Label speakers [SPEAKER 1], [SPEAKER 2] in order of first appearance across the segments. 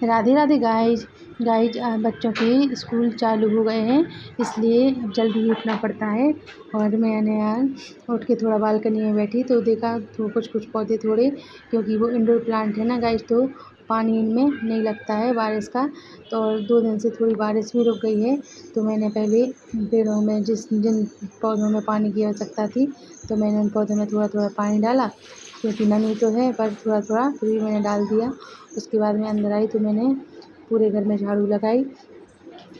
[SPEAKER 1] Radhe Radhe guys. बच्चों के school चालू हो गए हैं, इसलिए अब जल्दी उठना पड़ता है। और मैंने आज उठ के थोड़ा बालकनी में बैठी तो देखा तो कुछ पौधे थोड़े, क्योंकि वो इंडोर प्लांट है ना गाइज, तो पानी इनमें नहीं लगता है बारिश का। तो 2 दिन से थोड़ी बारिश भी रुक गई है, तो मैंने पहले पेड़ों में जिन पौधों में पानी की आवश्यकता थी, तो मैंने उन पौधों में थोड़ा थोड़ा पानी डाला, क्योंकि नमी तो है पर थोड़ा थोड़ा फिर भी मैंने डाल दिया। उसके बाद मैं अंदर आई तो मैंने पूरे घर में झाड़ू लगाई।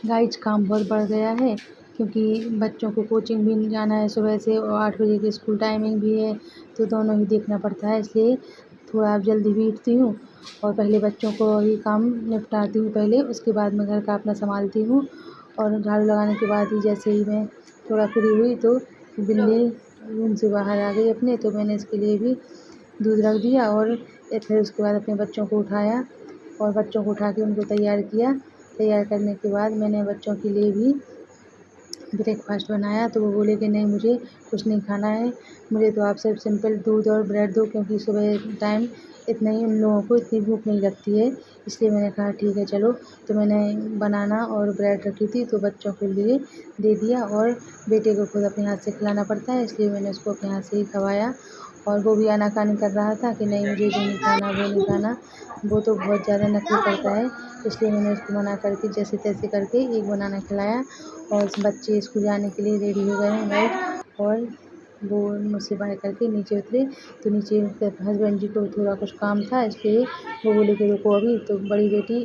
[SPEAKER 1] गाइज काम बहुत बढ़ गया है, क्योंकि बच्चों को कोचिंग भी जाना है सुबह से, और 8 बजे की स्कूल टाइमिंग भी है, तो दोनों ही देखना पड़ता है। इसलिए थोड़ा अब जल्दी भी उठती हूँ और पहले बच्चों को ही काम निपटाती हूँ पहले, उसके बाद मैं घर का अपना संभालती हूँ। और झाड़ू लगाने के बाद ही जैसे ही मैं थोड़ा फ्री हुई तो बिल्ली रूम से बाहर आ गई अपने, तो मैंने इसके लिए भी दूध रख दिया और फिर उसके बाद अपने बच्चों को उठाया और बच्चों को उठा के उनको तैयार किया। तैयार करने के बाद मैंने बच्चों के लिए भी ब्रेकफास्ट बनाया, तो वो बोले कि नहीं मुझे कुछ नहीं खाना है, मुझे तो आप सिर्फ सिंपल दूध और ब्रेड दो, क्योंकि सुबह टाइम इतना ही उन लोगों को इतनी भूख नहीं लगती है। इसलिए मैंने कहा ठीक है चलो, तो मैंने बनाना और ब्रेड रखी थी तो बच्चों के लिए दे दिया, और बेटे को खुद अपने हाथ से खिलाना पड़ता है, इसलिए मैंने उसको अपने हाथ से ही खवाया। और वो भी आनाकानी कर रहा था कि नहीं मुझे ये नहीं खाना वो नहीं खाना, वो तो बहुत ज़्यादा नखरे करता है। इसलिए मैंने उसको मना करके जैसे तैसे करके एक बनाना खिलाया, और बच्चे स्कूल जाने के लिए रेडी हो गए हैं गाइस। और वो मुझसे बाय करके नीचे उतरे, तो नीचे हस्बैंड जी को थोड़ा कुछ काम था, इसलिए वो बोले कि रुको अभी, तो बड़ी बेटी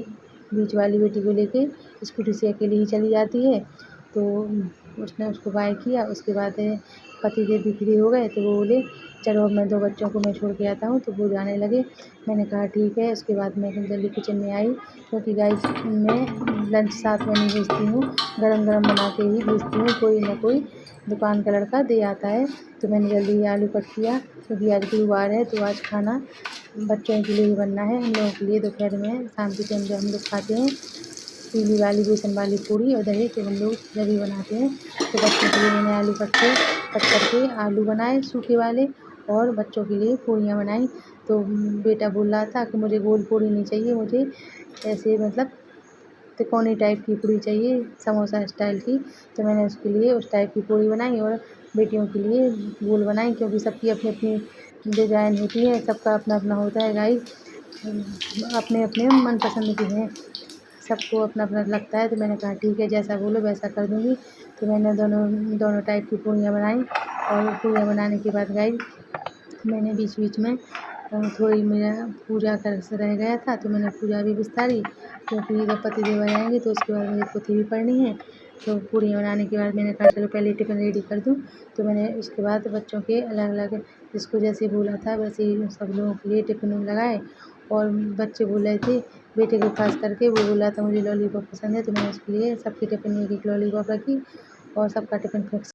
[SPEAKER 1] बीच वाली बेटी को लेके स्कूटी से अकेली ही चली जाती है, तो उसने उसको बाय किया। उसके बाद पति देव भी फ्री हो गए, तो वो बोले चलो अब मैं 2 बच्चों को मैं छोड़ के आता हूँ, तो वो जाने लगे। मैंने कहा ठीक है। उसके बाद मैं जल्दी किचन में आई, क्योंकि गाइस मैं लंच साथ में नहीं भेजती हूँ, गरम बना के ही भेजती हूँ, कोई ना कोई दुकान का लड़का दे आता है। तो मैंने जल्दी आलू कट किया, क्योंकि आज गुरुवार है, तो आज खाना बच्चों के लिए ही बनना है, हम लोगों के लिए दोपहर में शाम के टाइम जब हम लोग खाते हैं पीली वाली बेसन वाली पूड़ी और दही, तो हम लोग जब ही बनाते हैं। तो बच्चों के लिए मैंने आलू कट करके आलू बनाए सूखे वाले, और बच्चों के लिए पूड़ियाँ बनाई। तो बेटा बोल रहा था कि मुझे गोल पूड़ी नहीं चाहिए, मुझे ऐसे मतलब तिकोनी टाइप की पूड़ी चाहिए, समोसा स्टाइल की। तो मैंने उसके लिए उस टाइप की पूड़ी बनाई, और बेटियों के लिए गोल बनाई, क्योंकि सबकी अपनी अपनी डिज़ाइन होती है, सबका अपना अपना होता है गाइस, अपने अपने मनपसंद के हैं, सबको अपना अपना लगता है। तो मैंने कहा ठीक है जैसा बोलो वैसा कर दूँगी। तो मैंने दोनों टाइप की पूड़ियाँ बनाई, और पूड़ियाँ बनाने के बाद गाइस मैंने बीच बीच में थोड़ी मेरा पूजा का रह गया था, तो मैंने पूजा भी विस्तारी, क्योंकि जब पति देव आ जाएंगे तो उसके बाद मुझे पोथी भी पढ़नी है। तो पूड़ियाँ बनाने के बाद मैंने कहा चलो पहले टिफ़िन रेडी कर दूँ। तो मैंने उसके बाद बच्चों के अलग अलग जिसको जैसे बोला था वैसे ही सब लोगों के लिए टिफ़िन लगाए। और बच्चे बोल रहे थे, बेटे को खास करके वो बोल रहा था मुझे लॉलीपॉप पसंद है, तो मैंने उसके लिए सबके टिफ़िन में एक एक लॉलीपॉप रखी, और सबका टिफ़िन फिक्स